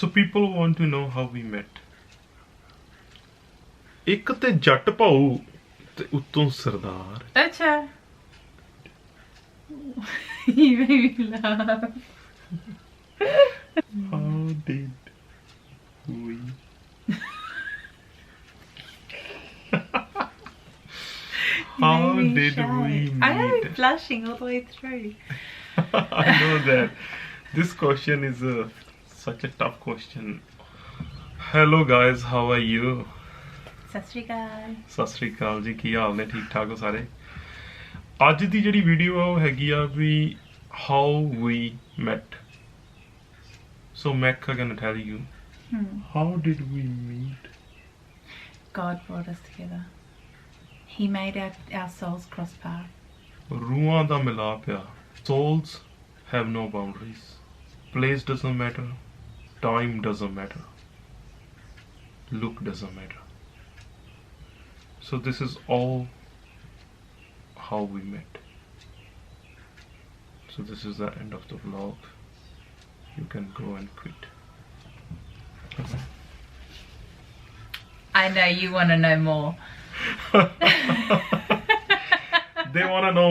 So people want to know how we met. ਇੱਕ ਤੇ ਜੱਟ ਭਾਊ ਤੇ ਉੱਤੋਂ ਸਰਦਾਰ. Acha. You made me laugh. How did we? How did we meet? I am blushing all the way through. I know that. This question is such a tough question. Hello guys, how are you? Sat Sri Akal. ਸਤਿ ਸ਼੍ਰੀ ਅਕਾਲ ਜੀ, ਕੀ ਹਾਲ ਨੇ? ਠੀਕ ਠਾਕ ਹੋ ਸਾਰੇ? ਅੱਜ ਦੀ ਜਿਹੜੀ video ਆ ਉਹ ਹੈਗੀ ਆ ਵੀ how we met. So Mecca gonna tell you how did we meet? God brought us together. He made our souls cross paths. ਰੂਹਾਂ ਦਾ ਮਿਲਾਪ ਆ. Souls have no boundaries. Place doesn't matter. Time doesn't matter. Look doesn't matter. So this is all how we met. So this is the end of the vlog. You can go and quit. I know you want to know more. They want to know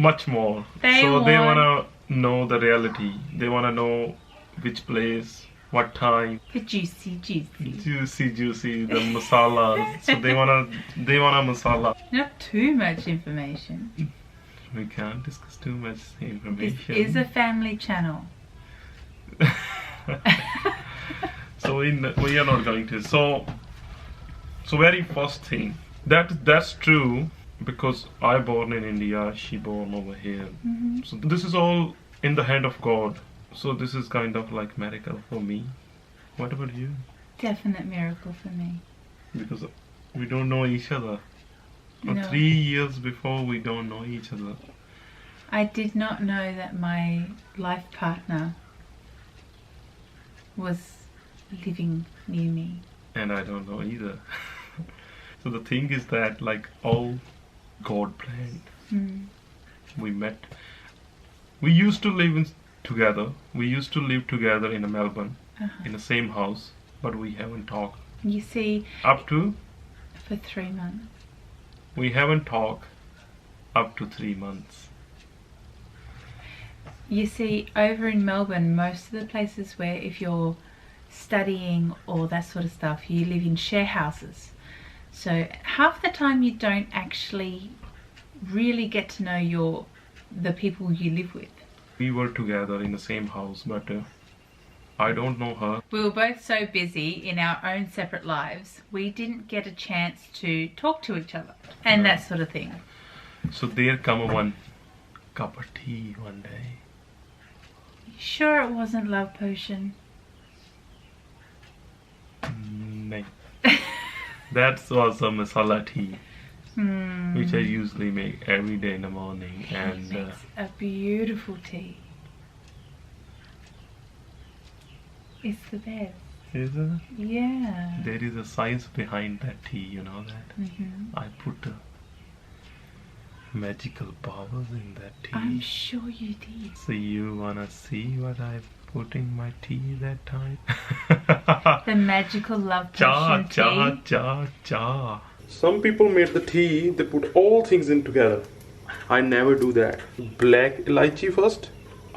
much more. They want to know the reality. They want to know which place, what time. The juicy. Juicy, the masalas. So they wanna masala. Not too much information. We can't discuss too much information. This is a family channel. So we are not going to. So very first thing, that's true, because I born in India, she born over here. So this is all in the hand of God. So this is kind of like miracle for me. What about you? Definite miracle for me. Because we don't know each other. No. 3 years before, we don't know each other. I did not know that my life partner was living near me. And I don't know either. So the thing is that, like, all God planned. We met. We used to live together. We used to live together in Melbourne, in the same house, but we haven't talked. You see, Up to? for 3 months. We haven't talked up to 3 months. You see, over in Melbourne, most of the places where if you're studying or that sort of stuff, you live in share houses. So half the time you don't actually really get to know the people you live with. We were together in the same house, but I don't know her. We were both so busy in our own separate lives, we didn't get a chance to talk to each other and that sort of thing. So there come one cup of tea one day. Sure it wasn't love potion? No. That was a masala tea, which I usually make every day in the morning. And it's a beautiful tea. It's the best. Is it? Yeah. There is a science behind that tea, you know that? I put magical powers in that tea. I'm sure you did. So you wanna see what I put in my tea that time? The magical love potion tea. Cha. Some people made the tea, they put all things in together. I never do that. Black elaichi first.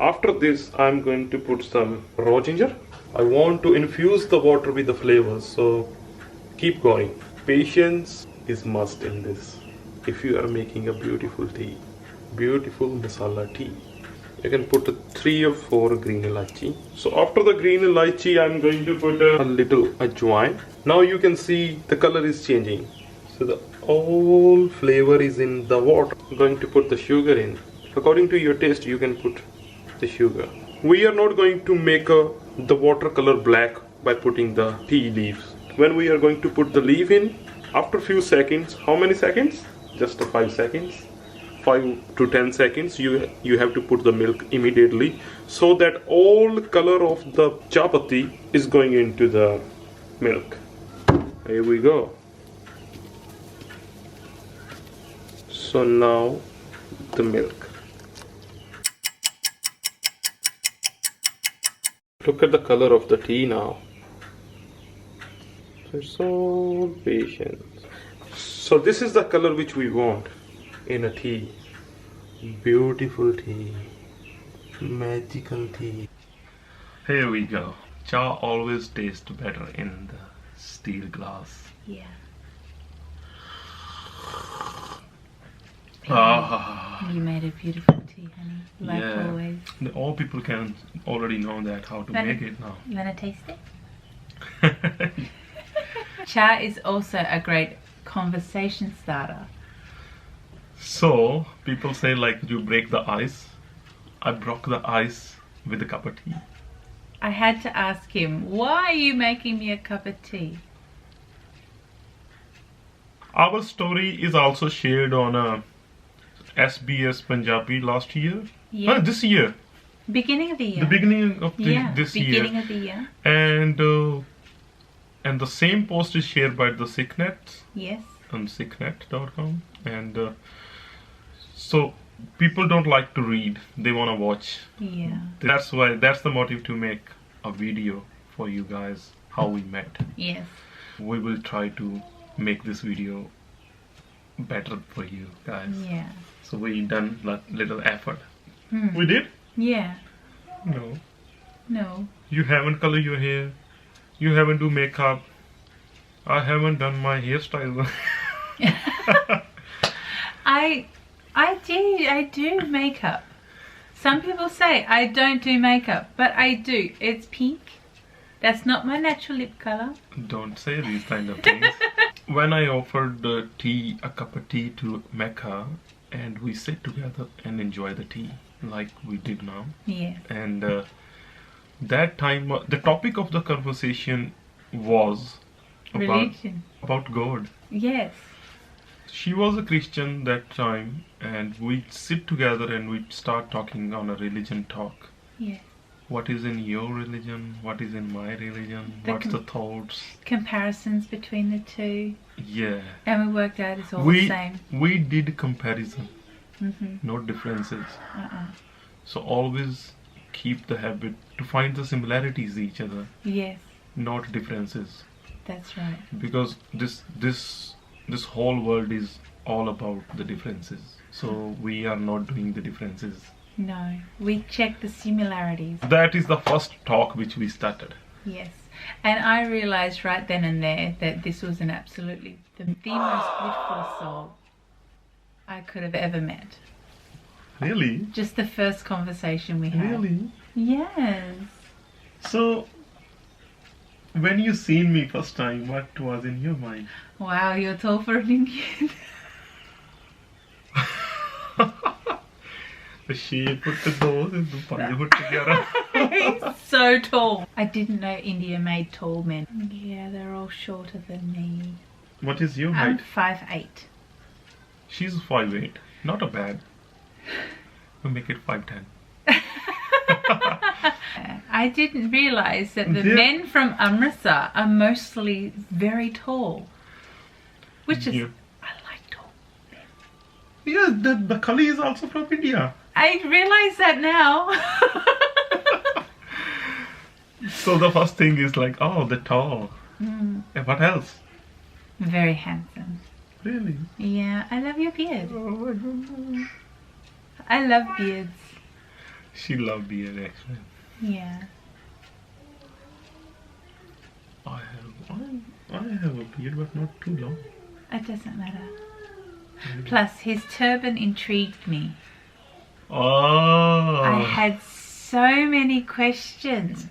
After this, I'm going to put some raw ginger. I want to infuse the water with the flavors, so keep going. Patience is must in this. If you are making a beautiful tea, beautiful masala tea. You can put 3 or 4 green elaichi. So after the green elaichi, I'm going to put a little ajwain. Now you can see the color is changing. So the all flavor is in the water. I'm going to put the sugar in. According to your taste, you can put the sugar. We are not going to make the watercolor black by putting the tea leaves. When we are going to put the leaf in, after few seconds, how many seconds? Just 5 seconds. 5 to 10 seconds, you have to put the milk immediately, so that all color of the chapati is going into the milk. Here we go. So now the milk. Look at the color of the tea now. So it's all patience. So this is the color which we want in a tea. Beautiful tea. Magical tea. Here we go. Cha always tastes better in the steel glass. Yeah. Ah. You made a beautiful tea, honey. Like Yeah. always. All people can already know that how to make it now. You wanna taste it? Cha is also a great conversation starter. So people say like you break the ice. I broke the ice with a cup of tea. I had to ask him, why are you making me a cup of tea? Our story is also shared on SBS Punjabi last year. Yeah. This year. Beginning of the year. The beginning of this beginning year. of the year. And the same post is shared by the Sicknet Yes. on sicknet.com. And so people don't like to read, they want to watch. Yeah. That's the motive to make a video for you guys, how we met. Yes. We will try to make this video better for you guys. Yeah. So we done little effort. Hmm. We did? Yeah. No. No. You haven't colored your hair. You haven't do makeup. I haven't done my hairstyle. I do makeup. Some people say I don't do makeup, but I do. It's pink. That's not my natural lip color. Don't say these kind of things. When I offered the tea, a cup of tea to Mecca, and we sit together and enjoy the tea like we did now. Yeah. And that time, the topic of the conversation was Religion. about God. Yes. She was a Christian that time, and we sit together and we start talking on a religion talk. Yes. What is in your religion? What is in my religion? What's the thoughts? Comparisons between the two. Yeah. And we worked out it's all the same. We did comparison, Mm-hmm. not differences. Uh-uh. So always keep the habit to find the similarities each other, Yes. not differences. That's right. Because this whole world is all about the differences. So we are not doing the differences. No. We check the similarities. That is the first talk which we started. Yes. And I realized right then and there that this was an absolutely the most beautiful soul I could have ever met. Really? Just the first conversation we had. Really? Yes. So when you seen me first time, what was in your mind? Wow, you're tall for an Indian. The shape put the nose and the panj put together. He's so tall. I didn't know India made tall men. Yeah, they're all shorter than me. What is your I'm height? 5'8". She's 5'8". Not a bad. We'll make it 5'10". I didn't realize that the men from Amritsar are mostly very tall. Which is, Yeah. I like tall men. Yeah, the Kali is also from India. I realize that now. So the first thing is like, oh, the tall. Mm, And what else? very handsome. Really? Yeah, I love your beard. Oh my God. I love beards. She loved beard actually. Yeah. I have a beard, but not too long. It doesn't matter. Plus, his turban intrigued me. Oh. I had so many questions.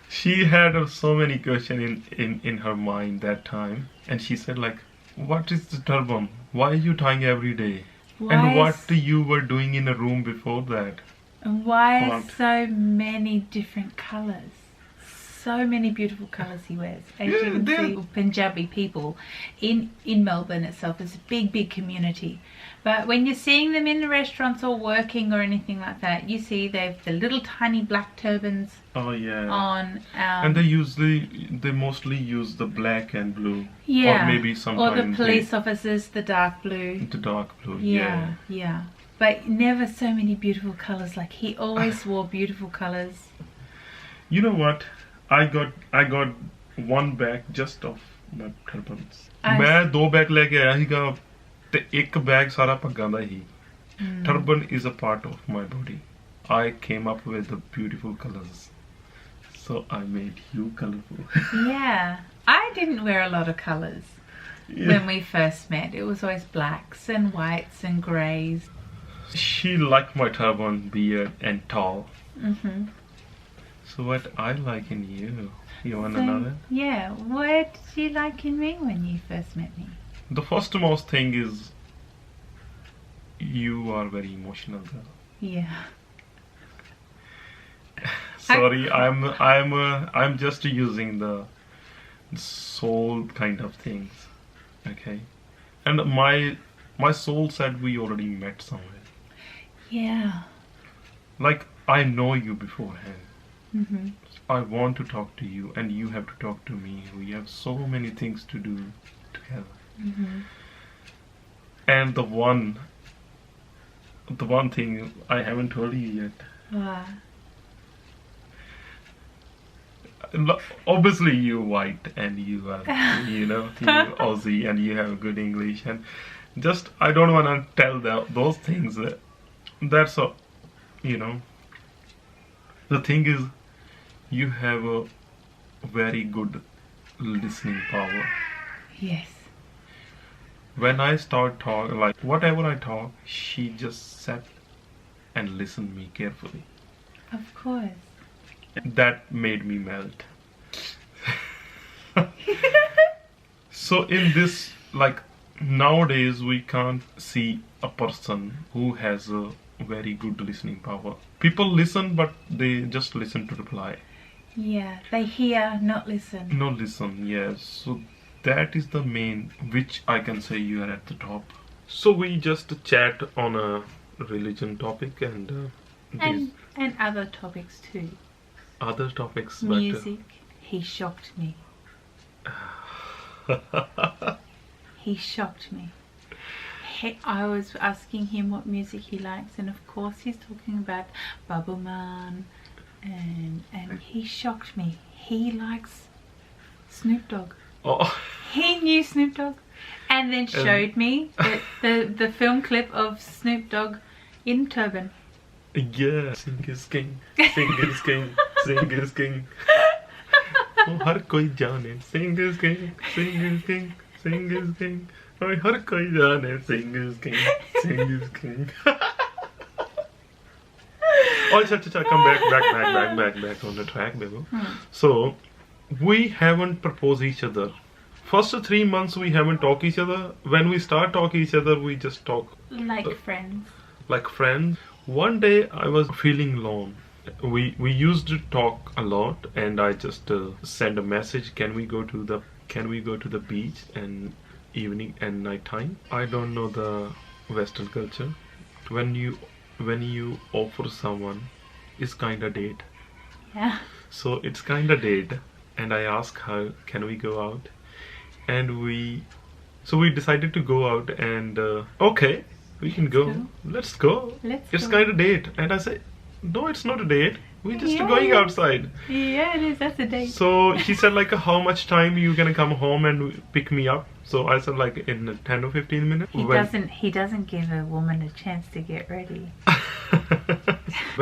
She had so many questions in her mind that time, and she said like, what is the turban? Why are you tying every day? And what you were doing in a room before that? Why are so many different colours? So many beautiful colours he wears. As you can see, Punjabi people in Melbourne itself is a big community. But when you're seeing them in the restaurants or working or anything like that, you see they've the little tiny black turbans on. And they mostly use the black and blue. Yeah. Or maybe sometimes or the police officers, the dark blue. The dark blue, Yeah. But never so many beautiful colours. Like he always wore beautiful colours. You know what? I got one bag just of my turbans. ਮੈਂ 2 bag ਲੈ ਕੇ ਆਇਆ ਸੀਗਾ ਤੇ ਇੱਕ bag ਸਾਰਾ ਪੱਗਾਂ ਦਾ ਹੀ. Turban is a part of my body. I came up with the beautiful colors. So I made you colorful. Yeah. I didn't wear a lot of colours when we first met. It was always blacks and whites and greys. She liked my turban, beard, and tall. So what I like in you? You want another? Yeah. What did you like in me when you first met me? The first most thing is you are very emotional girl. Yeah. Sorry, I'm just using the soul kind of things. Okay. And my soul said we already met somewhere. Yeah. Like I know you beforehand. I want to talk to you and you have to talk to me. We have so many things to do together. And the one thing I haven't told you yet. Obviously you white and you are you Aussie and you have good English and just I don't want to tell those things. That's a the thing is you have a very good listening power. Yes. When I start talking, like whatever I talk, she just sat and listened me carefully. Of course. That made me melt. So in this, like nowadays we can't see a person who has a very good listening power. People listen but they just listen to reply. Yeah, they hear, not listen. Not listen, yes. So that is the main, which I can say you are at the top. So we just chat on a religion topic and other topics too. Other topics. Music. He shocked me. He shocked me. I was asking him what music he likes, and of course he's talking about Bubble Man, and he shocked me. He likes Snoop Dogg. Oh. He knew Snoop Dogg, and then showed me the film clip of Snoop Dogg in turban. Yeah, sing is king, sing is king, sing is king. Oh, har koi jaane, sing is king, sing is king, sing is king. Oh, har koi jaane, sing is king, sing is king. Oh, cha, come back on the track, baby. So, we haven't proposed each other. First 3 months we haven't talked each other. When we start talking each other, we just talk like friends. Like friends. One day I was feeling alone. We used to talk a lot, and I just send a message. Can we go to the beach and evening and night time? I don't know the Western culture. When you offer someone, it's kind of date. Yeah. So it's kind of date, and I asked her, can we go out? And we decided to go out, and okay. We can go. Let's go. It's kind of date. And I said, no, it's not a date. We're just going outside. Yeah, it is. That's a date. So she said, like, how much time you gonna come home and pick me up? So I said, like, in 10 or 15 minutes. He doesn't give a woman a chance to get ready.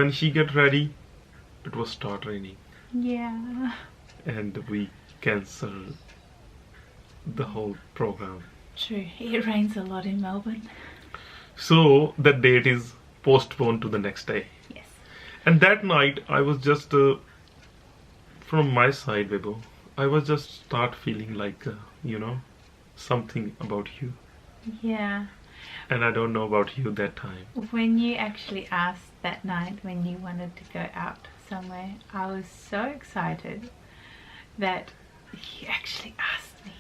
When she get ready, it was start raining. Yeah. And we cancelled the whole program. True. It rains a lot in Melbourne. So that date is postponed to the next day. Yes. And that night I was just from my side, Bebo, I was just start feeling like something about you. Yeah. And I don't know about you that time. When you actually asked that night when you wanted to go out somewhere, I was so excited that you actually asked me.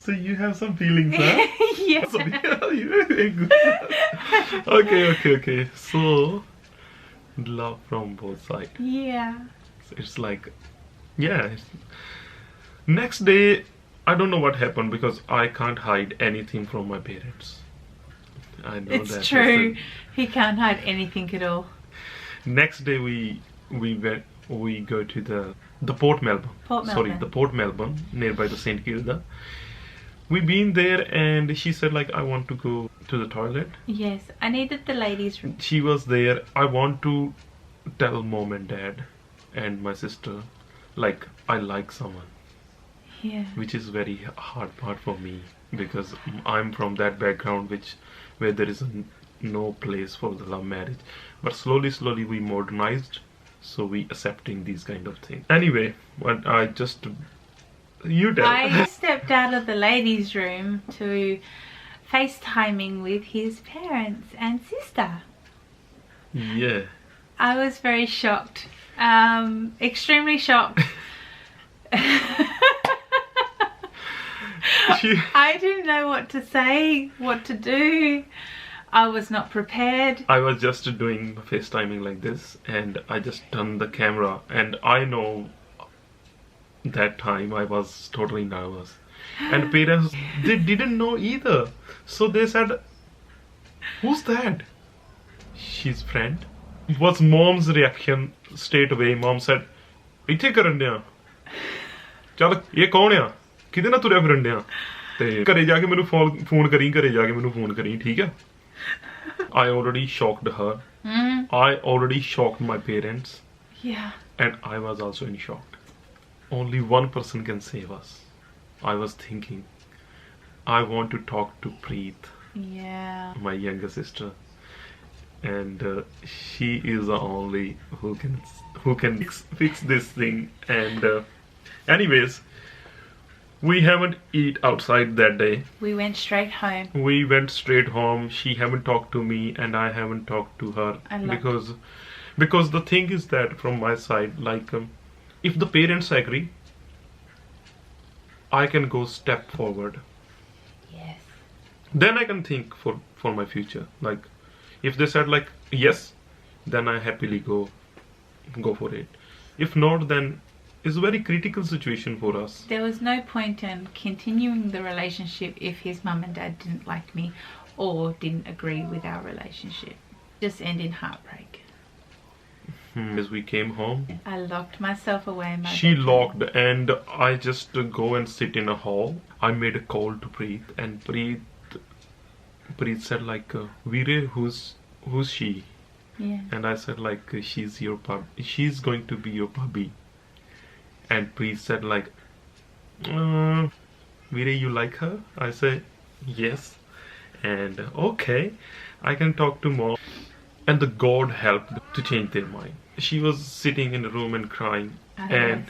So you have some feelings, huh? Yeah. Okay. So, love from both sides. Yeah. It's like, yeah. Next day, I don't know what happened because I can't hide anything from my parents. I know that. It's true. He can't hide anything at all. Next day, we we go to the Port Melbourne. Port Sorry, Melbourne. the Port Melbourne, nearby the St Kilda. We been there, and she said like, I want to go to the toilet. Yes, I needed the ladies' room. She was there. I want to tell mom and dad and my sister like I like someone, Yeah. which is very hard part for me because I'm from that background where there is no place for the love marriage. But slowly we modernized, so we accepting these kind of things. Anyway, what I just you tell. I stepped out of the ladies' room to FaceTiming with his parents and sister. Yeah. I was very shocked. Extremely shocked. I didn't know what to say, what to do. I was not prepared. I was just doing FaceTiming like this, and I just turned the camera, and I know that time I was totally nervous. And parents, they didn't know either. So they said, who's that? She's friend. Was mom's reaction straight away? Mom said, ਇੱਥੇ ਕਰਨ ਡਿਆ ਚੱਲ ਇਹ ਕੌਣ ਆ ਕਿਹਦੇ ਨਾਲ ਤੁਰਿਆ ਫਿਰਨ ਡਿਆ ਤੇ ਘਰੇ ਜਾ ਕੇ ਮੈਨੂੰ ਫੋਨ ਕਰੀ ਘਰੇ ਜਾ ਕੇ ਮੈਨੂੰ ਫੋਨ ਕਰੀ ਠੀਕ ਆ I already shocked her. I already shocked my parents. Yeah. And I was also in shock. Only one person can save us. I was thinking, I want to talk to Preet. Yeah. My younger sister. And she is the only who can fix this thing. And anyways, we haven't eat outside that day. We went straight home. We went straight home. She haven't talked to me, and I haven't talked to her because the thing is that from my side, like if the parents agree, I can go step forward. Yes. Then I can think for my future. Like if they said like yes, then I happily go for it. If not, then it's a very critical situation for us. There was no point in continuing the relationship if his mum and dad didn't like me or didn't agree with our relationship. Just end in heartbreak. As we came home, I locked myself away in my she bedroom. locked, and I just go and sit in a hall. I made a call to Preet, and Preet said like, Veere, who's she? Yeah. And I said like, she's going to be your puppy. And Preet said like, Veere, you like her? I said yes. And okay, I can talk to mom. And the God helped to change their mind. She was sitting in a room and crying. And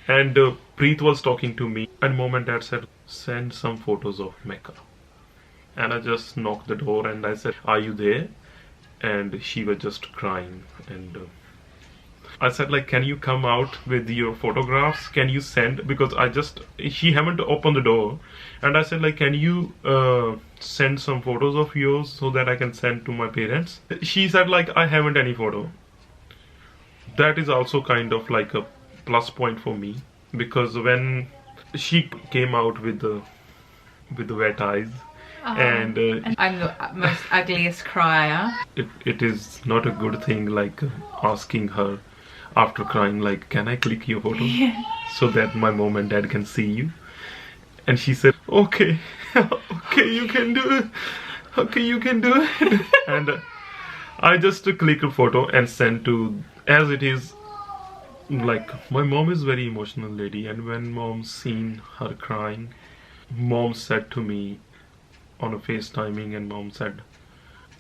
Preet was talking to me. And mom and dad said, send some photos of Mecca. And I just knocked the door and I said, are you there? And she was just crying. And I said like, can you come out with your photographs? Can you send? Because she haven't opened the door. And I said like, can you send some photos of yours so that I can send to my parents? She said like, I haven't any photo. That is also kind of like a plus point for me. Because when she came out with the wet eyes, and I'm the most ugliest crier. It is not a good thing like asking her after crying like, can I click your photo? Yeah. So that my mom and dad can see you. And she said, okay, okay, you can do it. Okay, you can do it. And I just click a photo and send to, as it is, like my mom is very emotional lady, and when mom seen her crying, mom said to me on a FaceTiming, and mom said,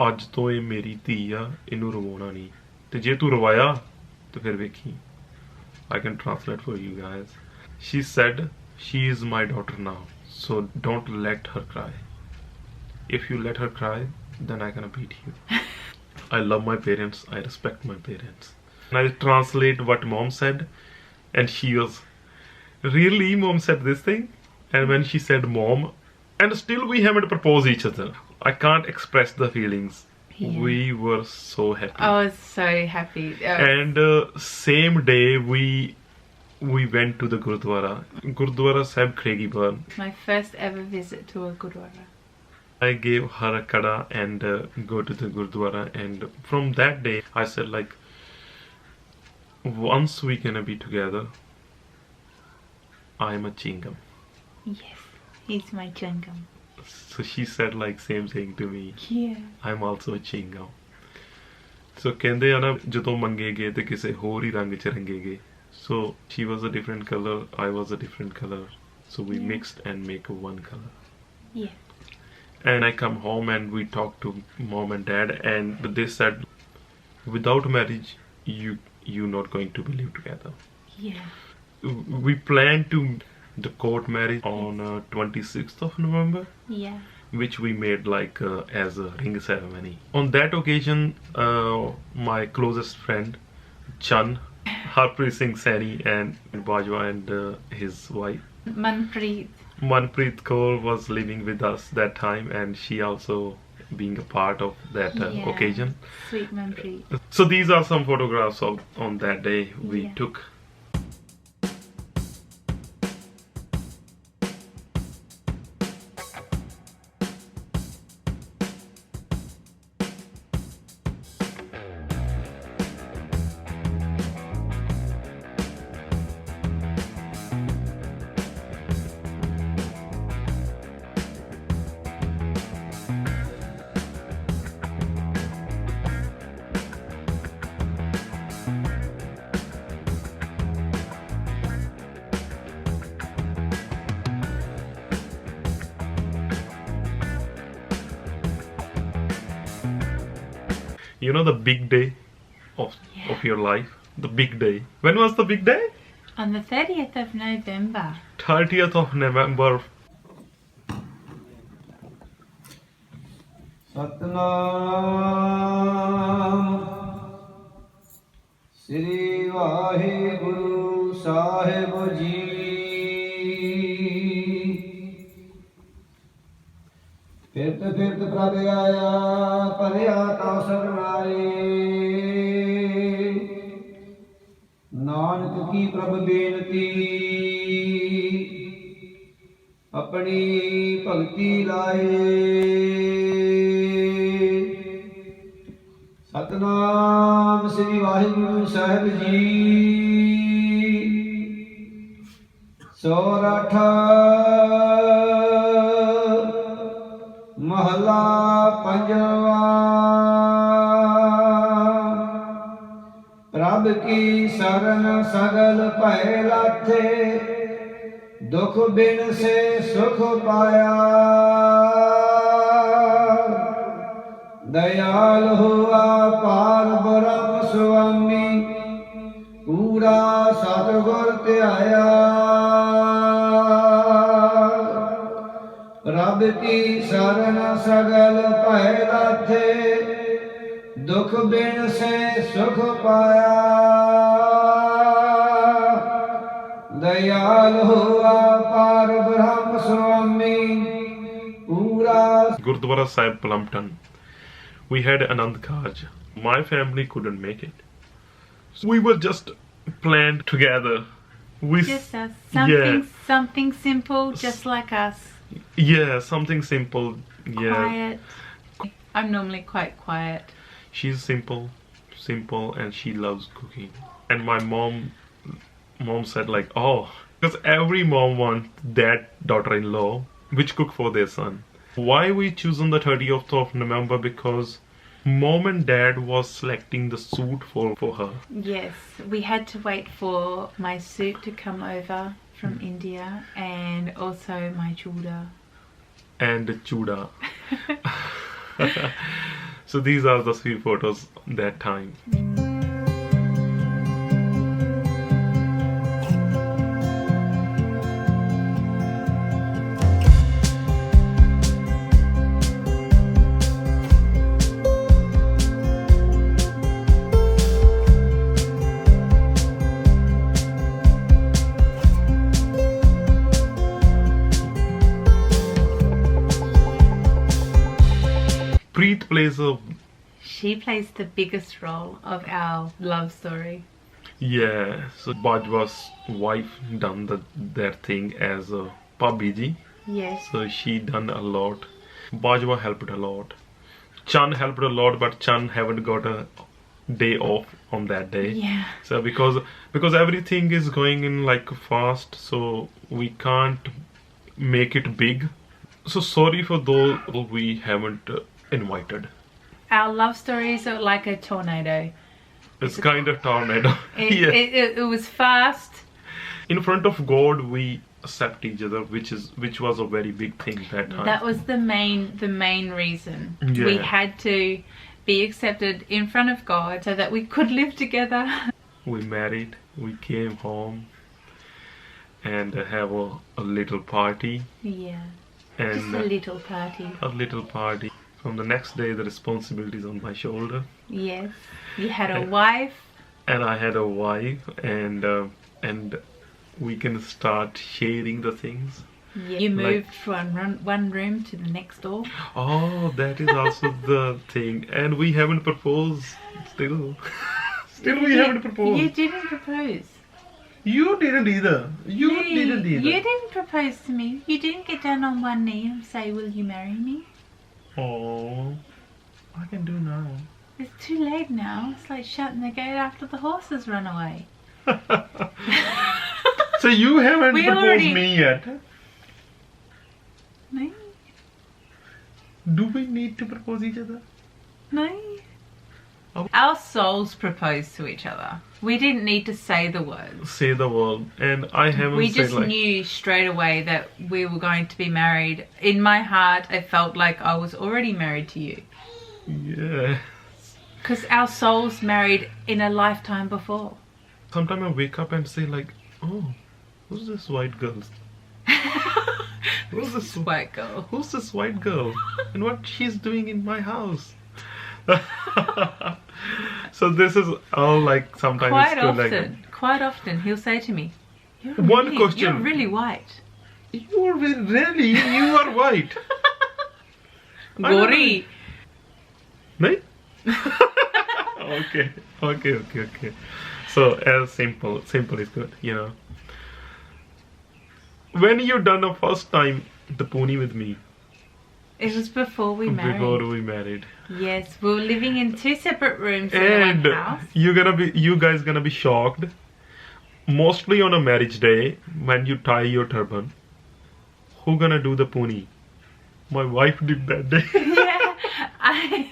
ਅੱਜ ਤੋਂ ਇਹ ਮੇਰੀ ਧੀ ਆ ਇਹਨੂੰ ਰਵਾਉਣਾ ਨਹੀਂ ਤੇ ਜੇ ਤੂੰ ਰਵਾਇਆ ਤੇ ਫਿਰ ਵੇਖੀ. I can translate for you guys. She said, she is my daughter now, so don't let her cry. If you let her cry, then I gonna beat you. I love my parents, I respect my parents. And I translate what mom said, and she was, really, mom said this thing? And when she said mom, and still we haven't proposed each other. I can't express the feelings. Yeah. We were so happy. I was so happy. And same day we went to the Gurdwara Sahib Khregibar. My first ever visit to a Gurdwara. I gave her a kada and go to the Gurdwara, and from that day I said like, once we're gonna be together, I'm a chingam. Yes, he's my chingam. So she said like same thing to me. Yeah. I'm also a chingam. So ਕਹਿੰਦੇ ਆ ਨਾ ਜਦੋਂ ਮੰਗੇ ਗਏ ਤੇ ਕਿਸੇ ਹੋਰ ਹੀ ਰੰਗ ਚ ਰੰਗੇ ਗਏ. So she was a different color, I was a different color. So we mixed and make one color. Yeah. And I come home and we talk to mom and dad, and they said without marriage you're not going to live together. Yeah. We planned to the court marriage on 26th of November. Yeah. Which we made like as a ring ceremony. On that occasion, my closest friend Chan, SardarSherbirSinghGill and Bajwa and his wife Manpreet Kaur was living with us that time, and she also being a part of that occasion. Sweet Manpreet. So these are some photographs of on that day we took. You know the big day of your life? The big day. When was the big day? On the 30th of November. 30th of November. Satnam Sri Vaheguru Sahib Ji Firt firt prabh aaya parya ta sarnaye Nanak ki prabh benati apni bhakti laaye Satnam Sri Vaheguru Sahib Ji Soratha Mahla Panjwa Prabh ki saran sagal pae lathe Dukh bin se sukh paya Dayal हुआ पार ब्रह्म स्वामी पूरा सतगुर त्याया रब की शरण सगल भय लाथे दुख बिन से सुख पाया दयाल हुआ पार ब्रह्म स्वामी पूरा Gurdwara Sahib Plumpton. We had Anand Kaj. My family couldn't make it. So we were just planned together. Just us. Something simple, just like us. Yeah, something simple. Yeah. Quiet. I'm normally quite quiet. She's simple, and she loves cooking. And my mom said like, oh, because every mom wants that daughter-in-law which cook for their son. Why we chosen the 30th of November? Because mom and dad was selecting the suit for her. Yes, we had to wait for my suit to come over from India, and also my chuda. And chuda. So these are the three photos that time. Preet plays a... She plays the biggest role of our love story. Yeah, so Bajwa's wife done that thing as a Pabiji. Yes. So she done a lot. Bajwa helped a lot. Chan helped a lot, but Chan haven't got a day off on that day. Yeah. So because everything is going in like fast, so we can't make it big. So sorry for those we haven't invited. Our love stories are like a tornado. It's kind of tornado. It was fast. In front of God, we accept each other, which was a very big thing that time. That was the main reason. Yeah. We had to be accepted in front of God so that we could live together. We married. We came home and have a little party. Yeah. And Just a little party. A little party. From the next day, the responsibility is on my shoulder. Yes. You had a wife. And I had a wife, and we can start sharing the things. Yeah. You moved from one room to the next door. Oh, that is also the thing. And we haven't proposed still. We haven't proposed. You didn't propose. You didn't either. You didn't either. You didn't propose to me. You didn't get down on one knee and say, "Will you marry me?" Oh, I can do now. It's too late now. It's like shutting the gate after the horses run away. So you haven't We proposed already- me yet. No, Do we need to propose each other? no. Oh. Our souls proposed to each other. We didn't need to say the words. Say the word, and I haven't We said just like. knew straight away that we were going to be married. In my heart, I felt like I was already married to you. Yeah. Because our souls married in a lifetime before. Sometimes I wake up and say like, oh, who's this white girl? Who's this White girl. Who's this white girl? And what she's doing in my house? So this is all like sometimes Quite often he'll say to me, One question. You're really white. You are really, you are white. Gori. No? Okay. So as simple is good, you know. When you done the first time the pony with me? It was before we married. Before we married. Yes, we were living in two separate rooms in And one house. you guys gonna be shocked. Mostly on a marriage day when you tie your turban. Who gonna do the pony? My wife did that day. Yeah,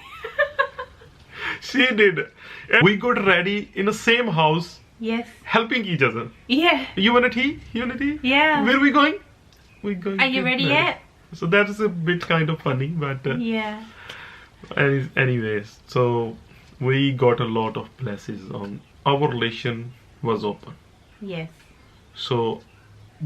She did. And we got ready in the same house, Yes. helping each other. Yeah. You want a tea? You want a tea? Yeah. Where are we going? We're going. Are you to ready marriage. yet? So that is a bit kind of funny, but Yeah. anyways, so we got a lot of blessings on our relation was open. Yes. So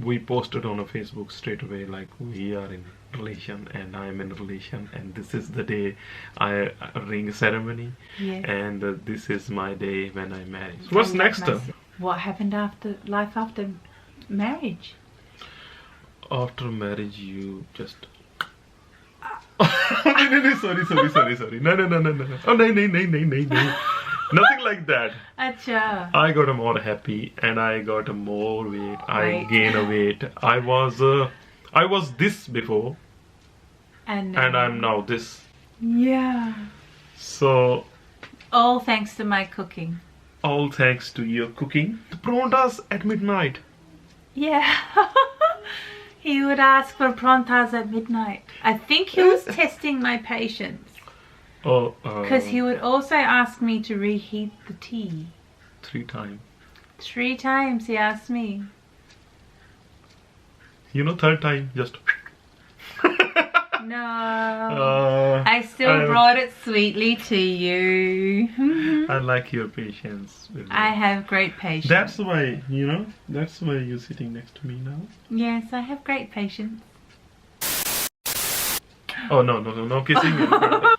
we posted on a Facebook straight away like we are in relation and I am in relation and this is the day I ring ceremony Yes. and this is my day when I marry. So what's next? What happened after life after marriage? After marriage you just no, sorry. No. Oh, no. Nothing like that. Acha. I got more happy and I got more weight. I Right. gained a weight. I was this before And I'm now this. Yeah. So All thanks to my cooking. all thanks to your cooking. The prontas at midnight. Yeah. He would ask for prontas at midnight. I think he was testing my patience. Oh, Because he would also ask me to reheat the tea. 3 times. 3 times he asked me. You know, 3rd time just. No. I I still brought it sweetly to you. I like your patience with me. I have great patience. That's why, you know, that's why you're sitting next to me now. Yes, I have great patience. Oh, no kissing.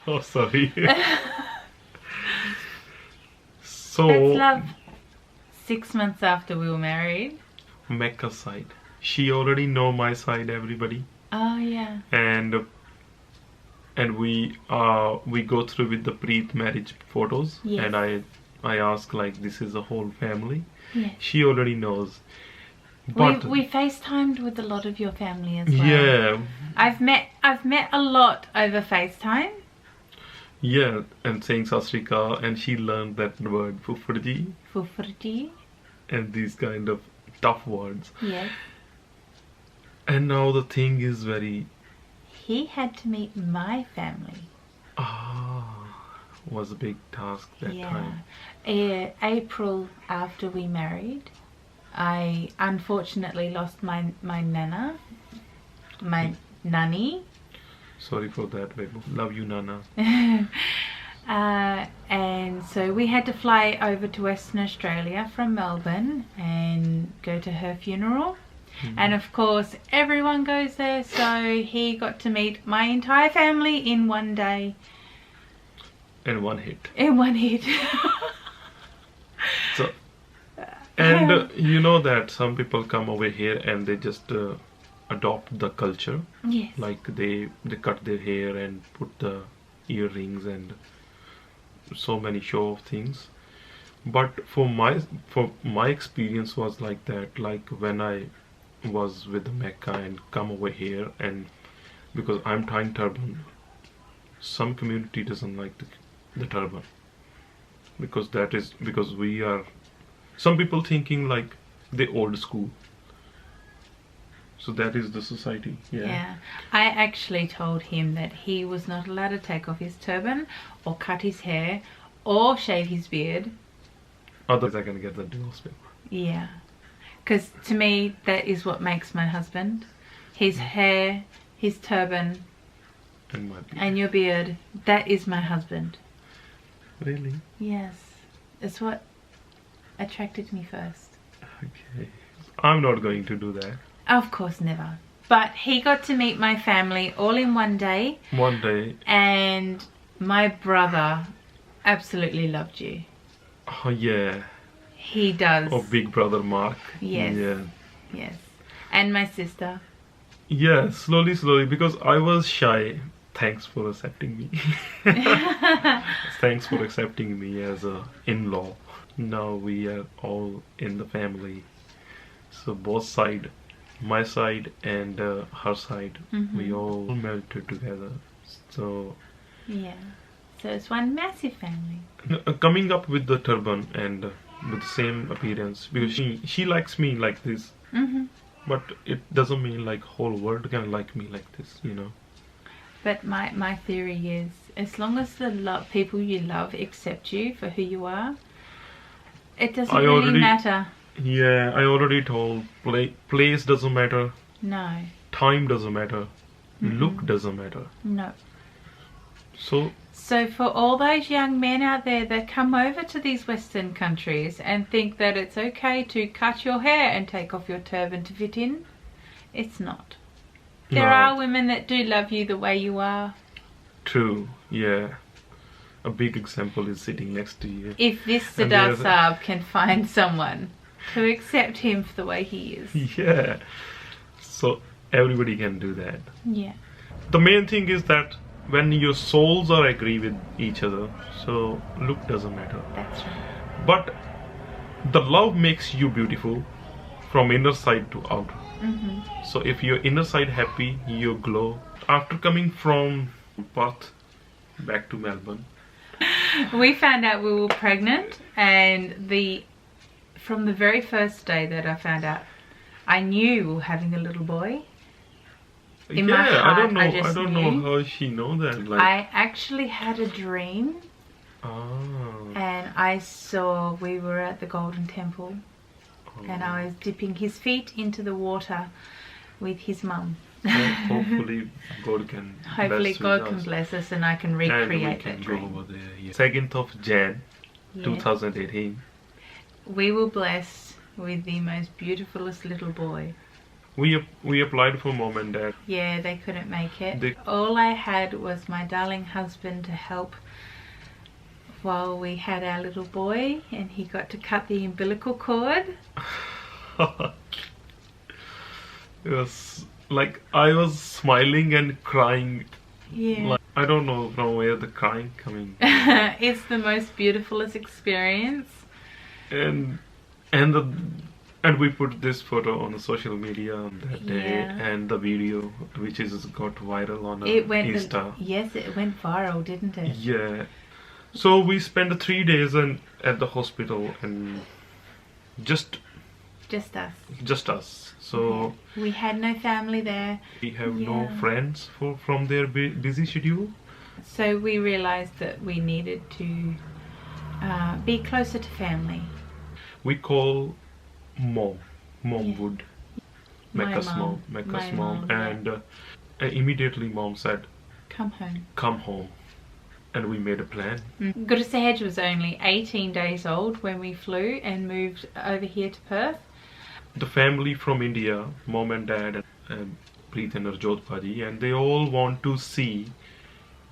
Oh, sorry. So, That's love. 6 months after we were married. Mecca side. She already know my side, everybody. Oh yeah. And we go through with the pre-marriage photos. Yes. And I ask like this is a whole family. Yes. She already knows. But We FaceTimed with a lot of your family as well. yeah, I've met a lot over FaceTime. Yeah, and saying Sasrika, and she learned that word Fufurji Fufurji. and these kind of tough words. Yes. And now the thing is very He had to meet my family. was a big task that time. April after we married, I unfortunately lost my nana, my nanny. Sorry for that, baby. Love you, Nana. And so we had to fly over to Western Australia from Melbourne and go to her funeral. And of course everyone goes there, so he got to meet my entire family in one day. In one hit. In one hit. So, and you know that some people come over here and they just adopt the culture. Yes. Like they cut their hair and put the earrings and so many show off things. But for my experience was like that. Like when I was with the Mecca and come over here, and because I'm tying turban, some community doesn't like the turban because we are some people thinking like the old school. So that is the society. Yeah. I actually told him that he was not allowed to take off his turban or cut his hair or shave his beard. Otherwise I can get the divorce paper. Yeah. Because to me, that is what makes my husband. His hair, his turban, And my beard. and your beard, that is my husband. Really? Yes. It's what attracted me first. Okay. I'm not going to do that. Of course, never. But he got to meet my family all in one day. One day. And my brother absolutely loved you. Oh yeah. He does. Oh, big brother Mark. Yes. Yeah. Yes. And my sister. Yeah, slowly, because I was shy. Thanks for accepting me. Thanks for accepting me as a in-law. Now we are all in the family. So both side, my side and her side, we all melted together. So Yeah. So it's one massive family. coming up with the turban and with the same appearance, because she likes me like this. But it doesn't mean like whole world can like me like this, you know. But my theory is, as long as the people you love accept you for who you are, it doesn't really matter. Yeah, I already told. Place doesn't matter. No. Time doesn't matter. Look doesn't matter. No. So for all those young men out there that come over to these Western countries and think that it's okay to cut your hair and take off your turban to fit in, it's not. There are women that do love you the way you are. True, yeah. A big example is sitting next to you. If this Sardar Saab can find someone to accept him for the way he is. Yeah. So everybody can do that. Yeah. The main thing is that when your souls are agree with each other, so look doesn't matter. That's right. But the love makes you beautiful from inner side to outer. So if your inner side happy, you glow. After coming from Perth back to Melbourne, We found out we were pregnant, and from the very first day that I found out, I knew we were having a little boy. In my heart, I don't know how she know that. Like, I actually had a dream, and I saw we were at the Golden Temple, and I was dipping his feet into the water with his mum. Hopefully God can bless us and I can recreate that dream. Go over there. Yeah. 2nd of Jan 2018. We were blessed with the most beautifulest little boy. We applied for mom and dad. Yeah, they couldn't make it. All I had was my darling husband to help while we had our little boy, and he got to cut the umbilical cord. It was like I was smiling and crying. Yeah. Like, I don't know from where the crying coming. It's the most beautifulest experience. And the And we put this photo on the social media on that day, Yeah. and the video, which is got viral on It went Insta. yes, it went viral, didn't it? Yeah. So we spent 3 days at the hospital, and just Just us. us. So We had no family there. we have no Yeah. friends from their busy schedule. So we realized that we needed to be closer to family. We call mom. Mom Yeah. would My Mecca's mom. mom. Mecca's My mom. mom, yeah. And immediately mom said, Come home. come home. And we made a plan. Guru Sahaj was only 18 days old when we flew and moved over here to Perth. The family from India, mom and dad, and Preet and Arjot Bhaji, and they all want to see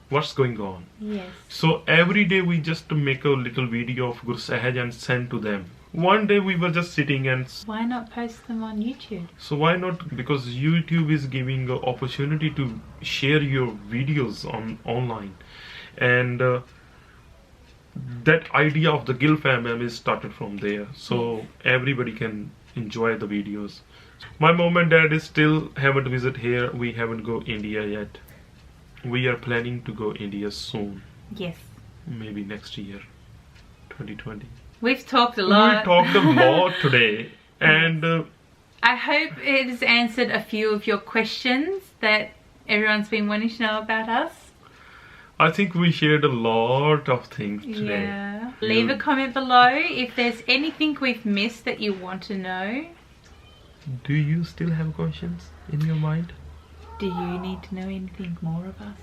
what's going on. Yes. So every day we just make a little video of Guru Sahaj and send to them. One day we were just sitting and Why not post them on YouTube? so why not? Because YouTube is giving an opportunity to share your videos online, and that idea of the Gill FamBam is started from there. So everybody can enjoy the videos. My mom and dad is still haven't visit here. We haven't go India yet. We are planning to go India soon, Yes. maybe next year, 2020. We've talked a We lot. talked a lot today, and I hope it has answered a few of your questions that everyone's been wanting to know about us. I think we shared a lot of things today. Yeah. Leave a comment below if there's anything we've missed that you want to know. Do you still have questions in your mind? Do you need to know anything more of us?